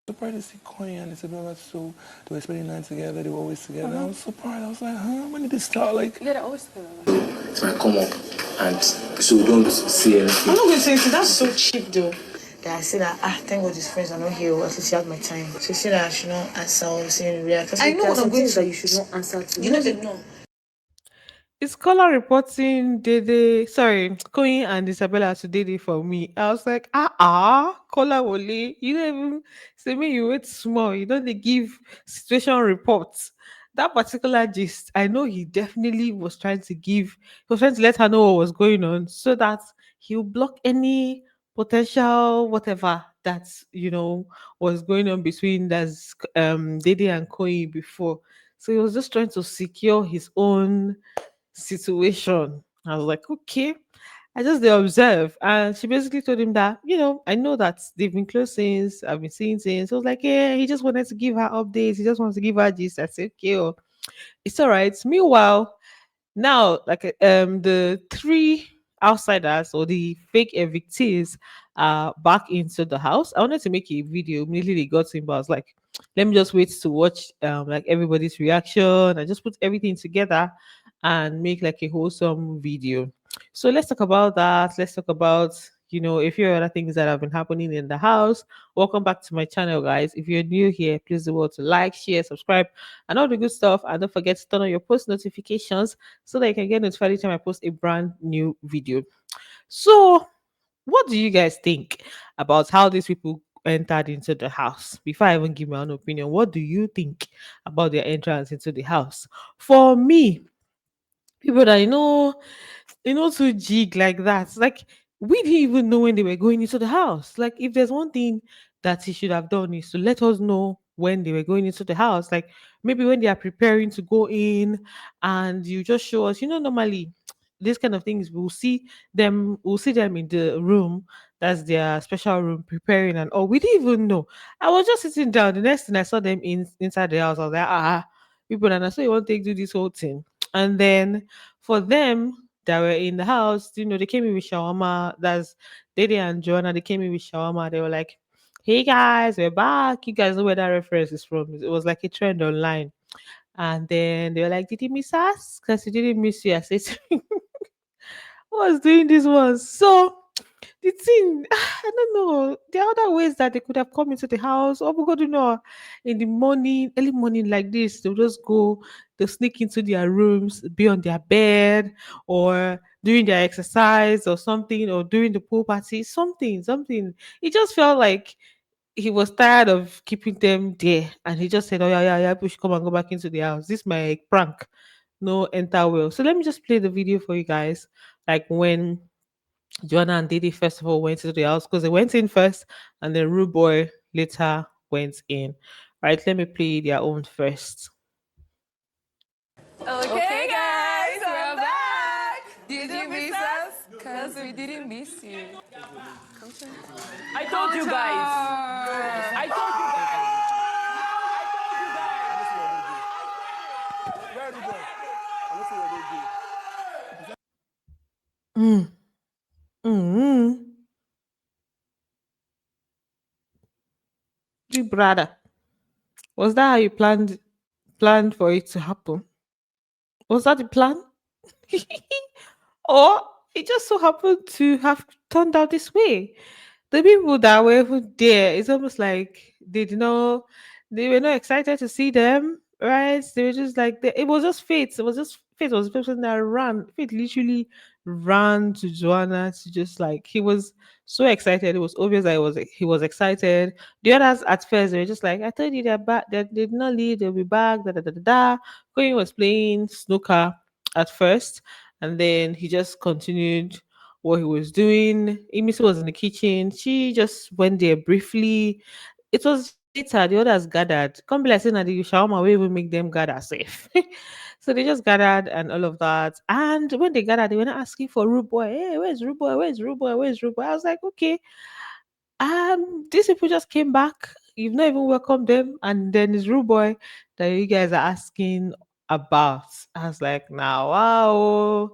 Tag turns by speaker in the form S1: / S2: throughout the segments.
S1: surprised to see Koyin and Isabella so they were spending night together, they were always together. I was surprised. I was like, huh, when did this start? Like, yeah, they're always together. So I come up and so we don't see anything. I'm not going to say anything. That's so cheap though. That I said that thank God his friends are not here. At least you have my time. So she said that I should not answer or say react. I know what I'm going to. That you should not answer to. You know they know.
S2: Is Kola reporting Dede, sorry, Koyin and Isabella to Dede for me? I was like, Kola Wole, you don't even say me, you wait small, you don't dey give situation reports. That particular gist, I know he definitely was trying to give, he was trying to let her know what was going on so that he'll block any potential whatever that, was going on between that's Dede and Koyin before. So he was just trying to secure his own situation. I was like, okay. I just they observe. And she basically told him that, I know that they've been close since, I've been seeing since. So I was like, yeah, he just wanted to give her updates. He just wants to give her gist. I said, okay, it's all right. Meanwhile, now, like the three outsiders or the fake evictees are back into the house. I wanted to make a video immediately they got in, but I was like, let me just wait to watch like everybody's reaction. I just put everything together and make like a wholesome video. So let's talk about that. Let's talk about a few other things that have been happening in the house. Welcome back to my channel, guys. If you're new here, please do well to like, share, subscribe, and all the good stuff. And don't forget to turn on your post notifications so that you can get notified each time I post a brand new video. So, what do you guys think about how these people entered into the house? Before I even give my own opinion, what do you think about their entrance into the house? For me, people that to jig like that. Like we didn't even know when they were going into the house. Like if there's one thing that he should have done is to let us know when they were going into the house. Like maybe when they are preparing to go in and you just show us, normally these kind of things we'll see them in the room. That's their special room preparing and we didn't even know. I was just sitting down. The next thing I saw them inside the house, I was like, people and I saw you want to do this whole thing. And then for them that were in the house, they came in with shawarma. That's Dede and Joanna. They came in with shawarma. They were like, "Hey guys, we're back. You guys know where that reference is from? It was like a trend online." And then they were like, "Did you miss us? Because we didn't miss you." I said, "Who was doing this one?" So the thing, I don't know. There are other ways that they could have come into the house. Oh my god, in the morning, early morning like this, they'll just go, they'll sneak into their rooms, be on their bed, or doing their exercise or something, or during the pool party, something. It just felt like he was tired of keeping them there, and he just said, "Oh yeah, we should come and go back into the house. This is my prank. No enter well." So let me just play the video for you guys. Like when Joanna and Dede first of all went into the house because they went in first and then Rude Boy later went in. Right, let me play their own first.
S3: Okay, guys, we're back. Did you miss us? Because we didn't miss you. I told you guys. I told you guys.
S2: Mm, mm, Big brother, was that how you planned for it to happen? Was that the plan? Or it just so happened to have turned out this way? The people that were even there, it's almost like they were not excited to see them, right? They were just like, it was just fate. It was just fate. It was the person that ran. Fate literally ran to Joanna to just like, he was so excited. It was obvious that he was excited. The others at first, they were just like, I told you they're back, that they did not leave, they'll be back, da da da da da. Koyin was playing snooker at first, and then he just continued what he was doing. Emisi was in the kitchen. She just went there briefly. It was just later the others gathered. Come be like saying that the shawarma will even make them gather safe. So they just gathered and all of that. And when they gathered, they were not asking for Rude Boy. Hey, where's Rude Boy? Where's Rude Boy? Where's Rude Boy? I was like, okay. These people just came back. You've not even welcomed them, and then it's Rude Boy that you guys are asking about. I was like, now, wow.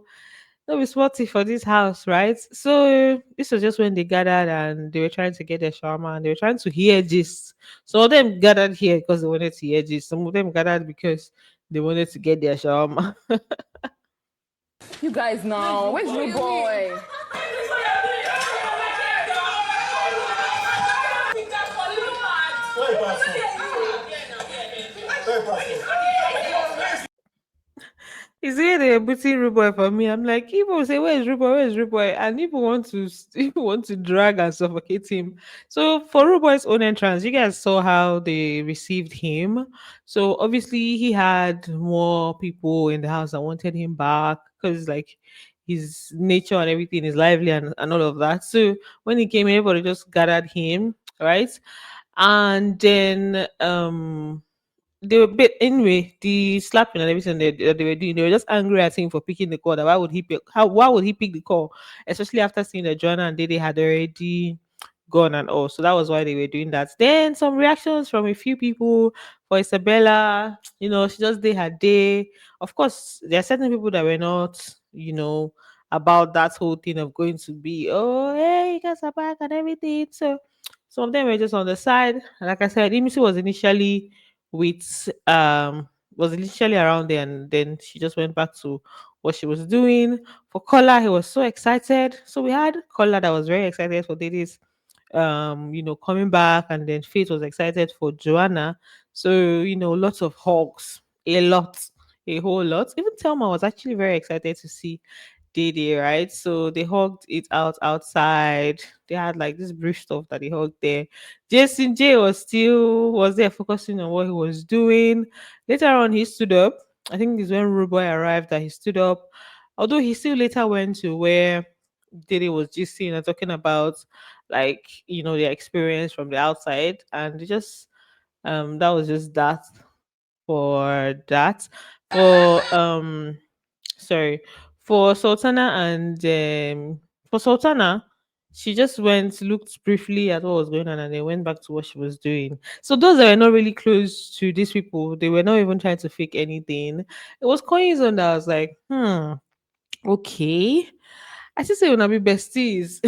S2: no be sporty for this house, right? So this was just when they gathered and they were trying to get their shawarma and they were trying to hear gist. Some of them gathered here because they wanted to hear gist. Some of them gathered because they wanted to get their shawarma.
S3: You guys now. Where's your boy?
S2: Is here they putting Rooboy for me? I'm like, people say, where's Rooboy? Where's Rooboy? And people want to people want to drag and suffocate him. So for Rooboy's own entrance, you guys saw how they received him. So obviously he had more people in the house that wanted him back because like his nature and everything is lively and all of that. So when he came in, everybody just gathered him, right? And then they were bit anyway. The slapping and everything they were doing, they were just angry at him for picking the call. That why would he pick? How why would he pick the call? Especially after seeing that Joanna and Dede had already gone and all. So that was why they were doing that. Then some reactions from a few people for Isabella. She just did her day. Of course, there are certain people that were not, about that whole thing of going to be, oh, hey, you guys are back and everything. So some of them were just on the side. Like I said, Imisi was initially around there and then she just went back to what she was doing. For Kola, he was so excited. So we had Kola that was very excited for Dede's coming back, and then Faith was excited for Joanna. So, lots of hugs. A lot. A whole lot. Even Telma was actually very excited to see Dede, right? So they hugged it out outside. They had like this brief stuff that they hugged there. Jason J was there focusing on what he was doing. Later on, he stood up. I think this is when Ruboy arrived that he stood up. Although he still later went to where Dede was just seeing and talking about like their experience from the outside, and that was just that for that. For sorry, for Sultana and for Sultana, she just went, looked briefly at what was going on, and then went back to what she was doing. So those that were not really close to these people, they were not even trying to fake anything. It was Koyin's on that I was like, okay. I still say wanna be besties.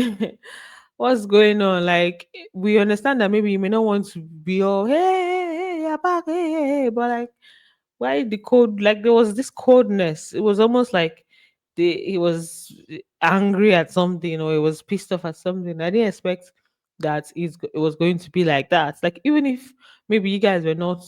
S2: What's going on? Like we understand that maybe you may not want to be all hey, you're back, hey, but like why the cold, like there was this coldness. It was almost like he was angry at something or he was pissed off at something. I didn't expect that it was going to be like that. Like even if maybe you guys were not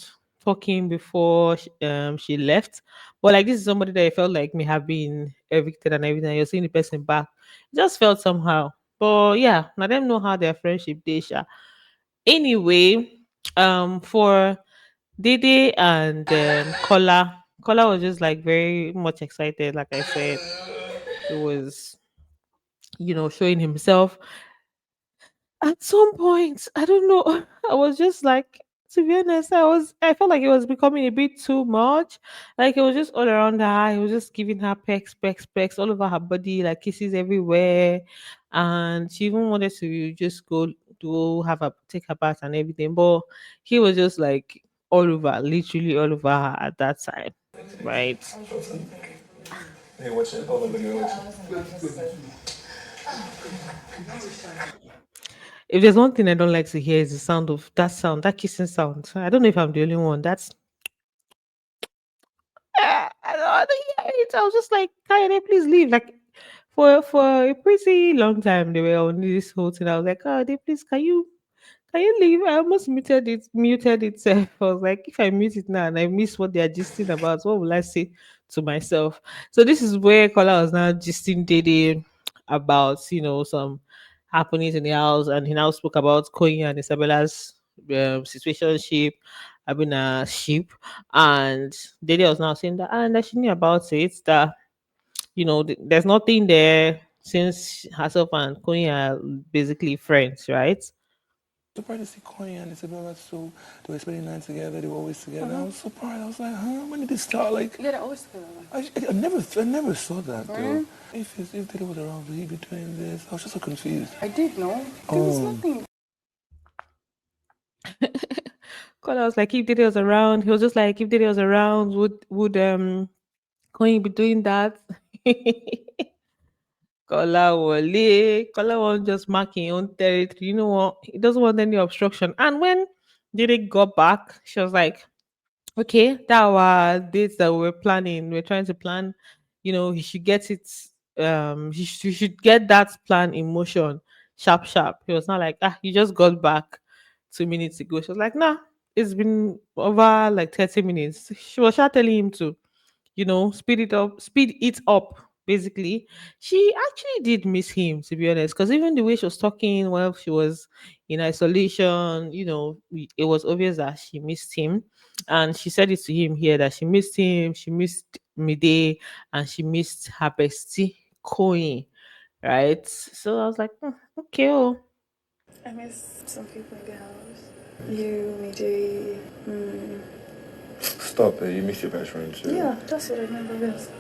S2: talking before she left, but like this is somebody that I felt like may have been evicted and everything, and you're seeing the person back, it just felt somehow. But yeah, I don't know how their friendship they sha. Anyway, for Dede and Kola was just like very much excited. Like I said, he was, showing himself. At some point, I don't know. I was just like, to be honest, I felt like it was becoming a bit too much. Like it was just all around her. He was just giving her pecks, pecks, pecks all over her body, like kisses everywhere. And she even wanted to just go to have a take her bath and everything. But he was just like all over, literally all over her at that time. Right.
S1: Hey, watch it. Hold on, look at it.
S2: If there's one thing I don't like to hear is the sound, that kissing sound. I don't know if I'm the only one. That's I don't want to hear it. I was just like, can they please leave? Like for a pretty long time they were on this whole thing. I was like, oh, they please can you leave? I almost muted itself. I was like, if I mute it now and I miss what they are gisting about, what will I say to myself? So this is where Kola was now gisting Dede about, some happenings in the house, and he now spoke about Koyin and Isabella's situationship, having a sheep, and Dede was now saying that she knew about it, that there's nothing there since herself and Koyin are basically friends, right?
S1: Surprised to see Koyin and Isabella, so they were spending night together, they were always together. I was surprised. I was like, when did this start? Like,
S3: Yeah, they're always together.
S1: I never saw that though. If Dede was around, would he be doing this? I was just so confused.
S3: I did know. There was nothing.
S2: Kola was like, if Dede was around, he was just like, if Dede was around, would Koyin be doing that? Kola Wole. Kola won't just mark his own territory. You know what? He doesn't want any obstruction. And when Dede got back, she was like, okay, that our dates that we were planning. We're trying to plan, he should get it, he should get that plan in motion, sharp, sharp. He was not like, you just got back 2 minutes ago. She was like, nah, it's been over like 30 minutes. She was sure telling him to speed it up. Basically, she actually did miss him, to be honest, because even the way she was talking while she was in isolation, it was obvious that she missed him. And she said it to him here that she missed him, she missed Mide, and she missed her bestie, Koyin, right? So I was like, okay, oh.
S3: I miss some people in the house. You, Mide.
S1: Stop it, you miss your best friend too.
S3: Yeah, that's what I remember best.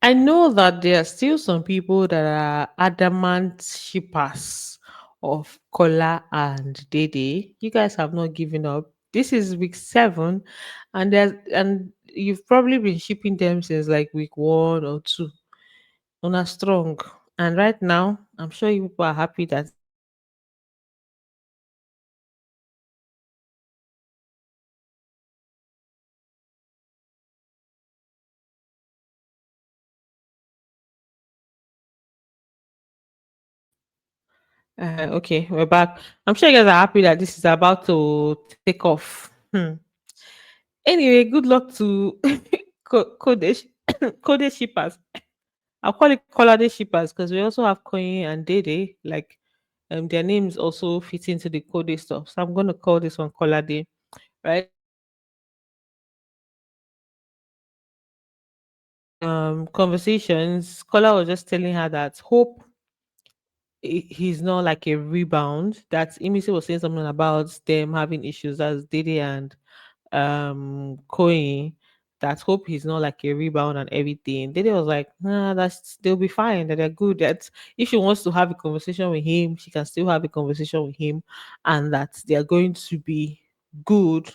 S2: I know that there are still some people that are adamant shippers of Kola and Dede. You guys have not given up. This is week 7, and you've probably been shipping them since like week 1 or 2. On a strong, and right now, I'm sure you people are happy that okay, we're back. I'm sure you guys are happy that this is about to take off. Anyway, good luck to Kodesh Kodesh shippers. I'll call it Colade shippers because we also have Koyin and Dede. Like, their names also fit into the Kode stuff. So I'm gonna call this one Colade, right? Conversations. Kola was just telling her that hope he's not like a rebound. That Imisi was saying something about them having issues as Dede and Koyin, that hope he's not like a rebound and everything. Dede was like, nah, that's they'll be fine, that they're good. That if she wants to have a conversation with him, she can still have a conversation with him, and that they are going to be good.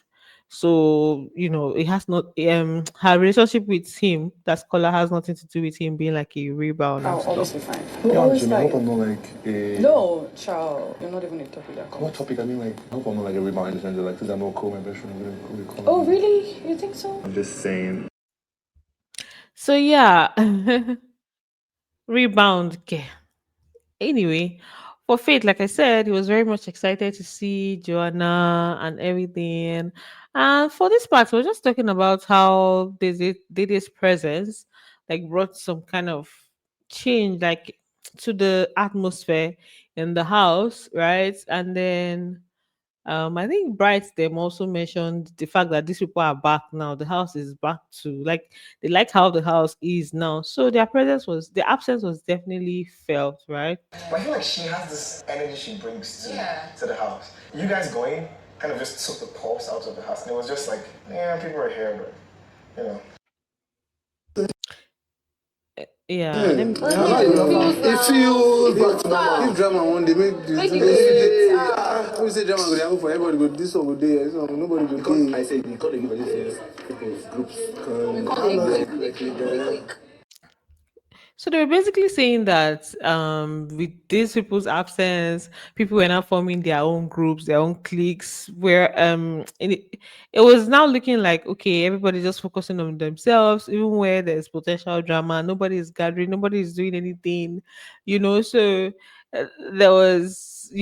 S2: So, it has not her relationship with him, that scholar, has nothing to do with him being like a rebound and
S3: I'll
S2: stuff.
S3: always be fine.
S1: Yeah,
S3: Always
S1: Jimmy, I hope
S3: like.
S1: I'm not like a.
S3: No, child. You're not even a topic that
S1: What
S3: comes.
S1: topic? I mean, like, I hope I'm not like a rebound in the sense of like, since I'm not cool, my best friend, I'm gonna call
S3: Oh, really? You think so?
S1: I'm just saying.
S2: So yeah, rebound. Okay. Anyway, for Faith, like I said, he was very much excited to see Joanna and everything. And for this part, we are just talking about how Dede's presence like brought some kind of change, like, to the atmosphere in the house, right? And then I think Bright them also mentioned the fact that these people are back now. The house is back to, like, they like how the house is now. So their absence was definitely felt, right?
S1: But I feel like she has this energy she brings to the house. You guys going kind of just took the pulse out of the house, and it was just like, yeah, people are here, but
S2: Yeah, let me
S4: It feels back to normal. If drama one day make this we say drama go happen for everybody, go this one go there, this one nobody go there. I say you call the give this people's groups.
S2: So they were basically saying that with these people's absence, people were now forming their own groups, their own cliques, where it was now looking like, okay, everybody's just focusing on themselves, even where there's potential drama, nobody is gathering, nobody is doing anything, so there was,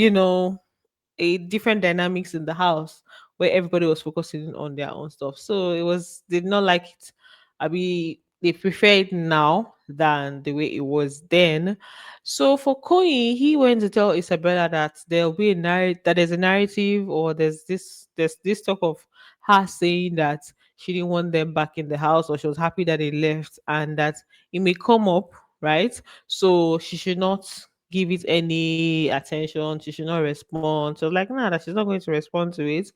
S2: a different dynamics in the house where everybody was focusing on their own stuff. So it was they did not like it. I mean, they prefer it now than the way it was then. So for Koyi, he went to tell Isabella that there'll be that there's a narrative, or there's this talk of her saying that she didn't want them back in the house, or she was happy that they left, and that it may come up, right? So she should not give it any attention. She should not respond. So like, nah, that she's not going to respond to it.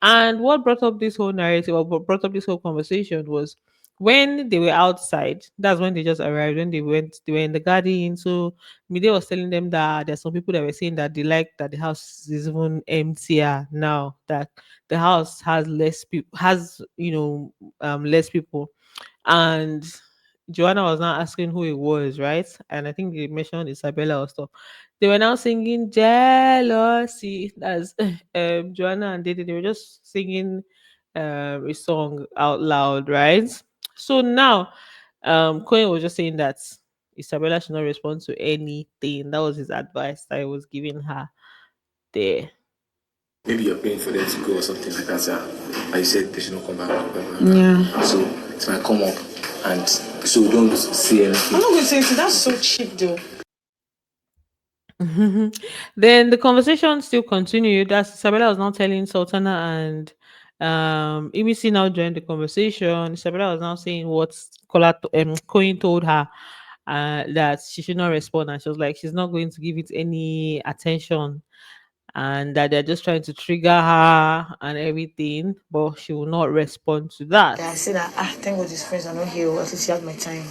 S2: And what brought up this whole narrative, or what brought up this whole conversation, was when they were outside. That's when they just arrived. When they were in the garden. So Mide was telling them that there's some people that were saying that they like that the house is even emptier now. That the house has less people, less people, and Joanna was now asking who it was, right? And I think they mentioned Isabella or stuff. They were now singing jealousy. That's Joanna and Dede. They were just singing a song out loud, right? So now, Koyin was just saying that Isabella should not respond to anything. That was his advice that he was giving her there.
S1: Maybe you're paying for them to go or something like that, yeah. Like you said, they should not come back. Blah, blah, blah. Yeah. So it might come up, and so we don't see anything. I'm not going to say anything. That's so cheap, though.
S2: Then the conversation still continued as Isabella was now telling Sultana and Imisi now joined the conversation. Isabella was now saying what Koyin told her that she should not respond, and she was like, she's not going to give it any attention, and that they're just trying to trigger her and everything, but she will not respond to that.
S5: I said that thank God his friends are not here, at least he has my time.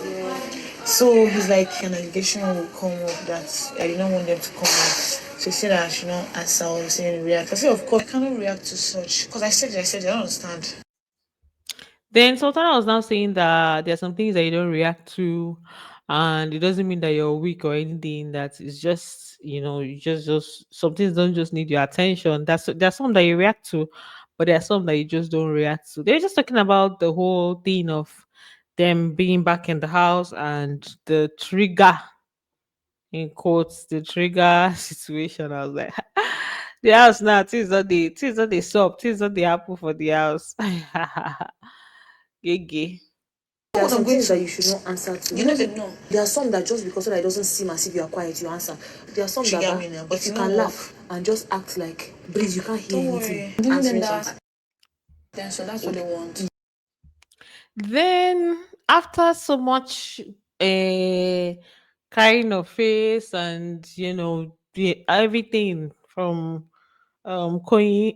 S5: So he's like an allegation will come up that I did not want them to come back. So he said that I should not answer or say react. I said of course I cannot react to such because I said I don't understand.
S2: Then Sultana was now saying that there are some things that you don't react to, and it doesn't mean that you're weak or anything. That it's just you just some things don't just need your attention. There's some that you react to, but there are some that you just don't react to. They're just talking about the whole thing of them being back in the house and the trigger in quotes the trigger situation. I was like, the house now, things not the sub, things not the apple for the house. Gigi.
S5: There are some things that you should not answer to. You never know. There are some that just because so that it doesn't seem as if you are quiet, you answer. There are some that but you can laugh and just act like breathe, you can't hear anything. Answering something.
S3: So that's what they want.
S2: Then after so much kind of face and everything from Koyin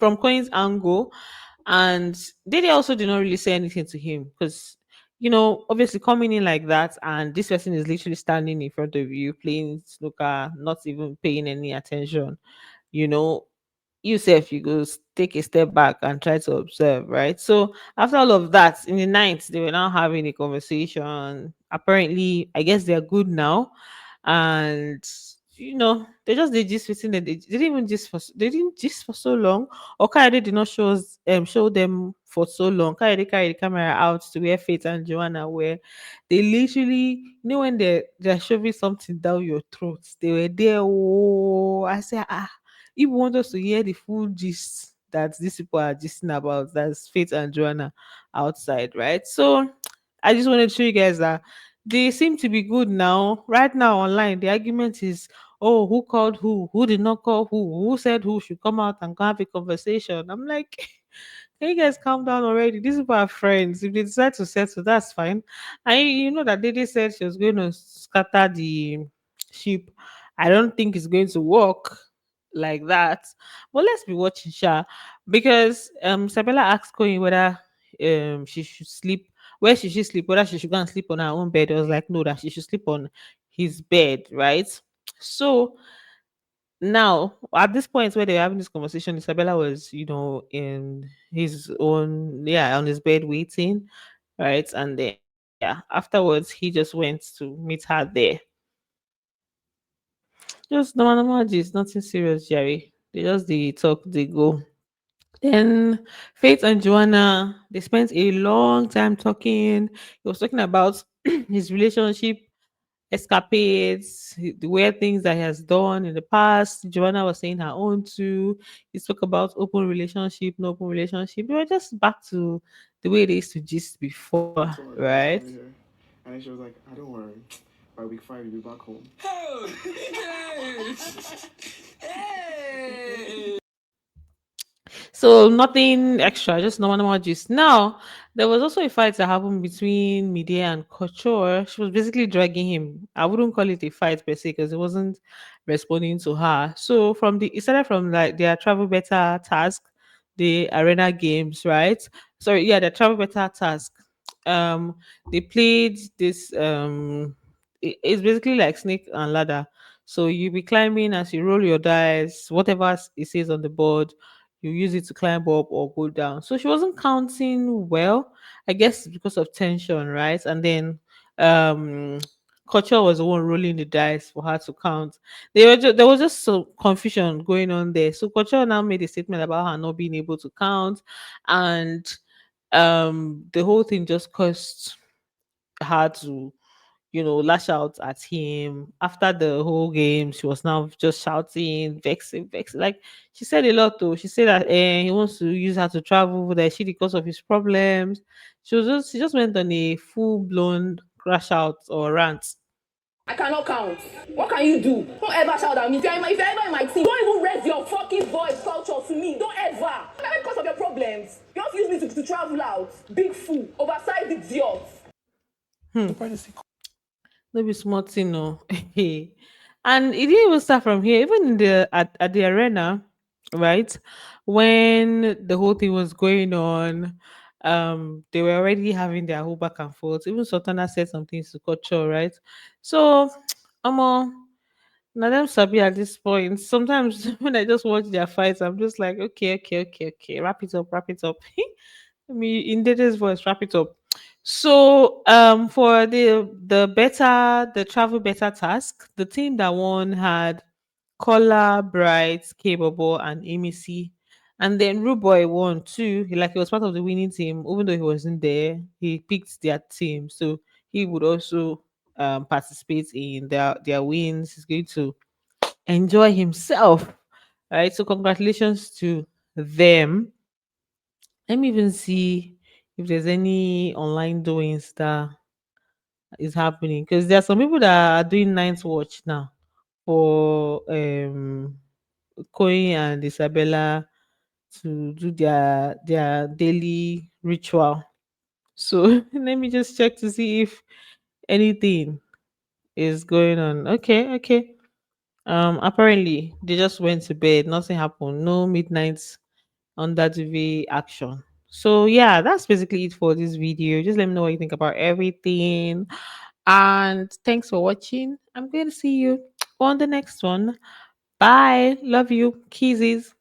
S2: from Koyin's angle, and they also did not really say anything to him because obviously coming in like that and this person is literally standing in front of you playing snooker, not even paying any attention. you know you go take a step back and try to observe, right? So after all of that, in the night, they were now having a conversation. Apparently, I guess they're good now, and they just did gist within the, they didn't even gist for they didn't gist for so long. Or Kayode did not show them for so long. Kayode carried the camera out to where Faith and Joanna were. They literally, when they're shoving something down your throat, they were there. Oh, I said, if you want us to hear the full gist that these people are gisting about, that's Faith and Joanna outside, right? So I just wanted to show you guys that they seem to be good now. Right now online, the argument is, oh, who called who did not call who said who should come out and have a conversation. I'm like, can you guys calm down already? These people are friends. If they decide to settle, that's fine. And you know that Dede said she was going to scatter the ship. I don't think it's going to work like that. But let's be watching Sha. Because Sabella asked Koyin whether she should sleep, where she should sleep, whether she should go and sleep on her own bed. I was like, no, that she should sleep on his bed, right? So now, at this point where they're having this conversation, Isabella was, in his own, on his bed waiting, right? And then, afterwards, he just went to meet her there. Just normal gist, nothing serious, Jerry. They just the talk, they go. Then Faith and Joanna, they spent a long time talking. He was talking about his relationship escapades, the weird things that he has done in the past. Joanna was saying her own too. He spoke about open relationship, no open relationship. They were just back to the way they used to gist before, right?
S4: And then she was like, I don't worry. By week 5, you'll be back home.
S2: So nothing extra, just normal gist. Now, there was also a fight that happened between Mide and Couture. She was basically dragging him. I wouldn't call it a fight per se because it wasn't responding to her. So it started from like their travel better task, the arena games, right? Sorry, yeah, the travel better task. Um, they played this. It's basically like snake and ladder. So you be climbing as you roll your dice, whatever it says on the board you use it to climb up or go down. So she wasn't counting well. I guess because of tension, right? And then um Culture was the one rolling the dice for her to count. There was just so confusion going on there. So Culture now made a statement about her not being able to count, and the whole thing just caused her to lash out at him. After the whole game, she was now just shouting, vexing. Like, she said a lot though. She said that he wants to use her to travel over there, she because of his problems. She just went on a full blown crash out or rant.
S3: I cannot count. What can you do? Don't ever shout at me. If you're ever in my team, don't even raise your fucking voice culture to me. Don't ever. Maybe because of your problems. You have to use me to travel out. Big fool. Oversized idiot.
S2: No be small thing, no. And it didn't even start from here. Even in at the arena, right? When the whole thing was going on, they were already having their whole back and forth. Even Sultana said some things to Culture, right? So, now them sabi at this point. Sometimes when I just watch their fights, I'm just like, okay, wrap it up. I mean, in Dede's voice, wrap it up. So, for the travel better task, the team that won had Kola, Bright, Capable, and Emisi. And then Rooboy won too. He was part of the winning team, even though he wasn't there. He picked their team, so he would also participate in their wins. He's going to enjoy himself. Right. So congratulations to them. Let me even see if there's any online doings that is happening, because there are some people that are doing night watch now for Koyin and Isabella to do their daily ritual. So let me just check to see if anything is going on. Okay. Apparently they just went to bed. Nothing happened. No midnight under the action. So yeah, that's basically it for this video. Just let me know what you think about everything. And thanks for watching. I'm going to see you on the next one. Bye. Love you. Kisses.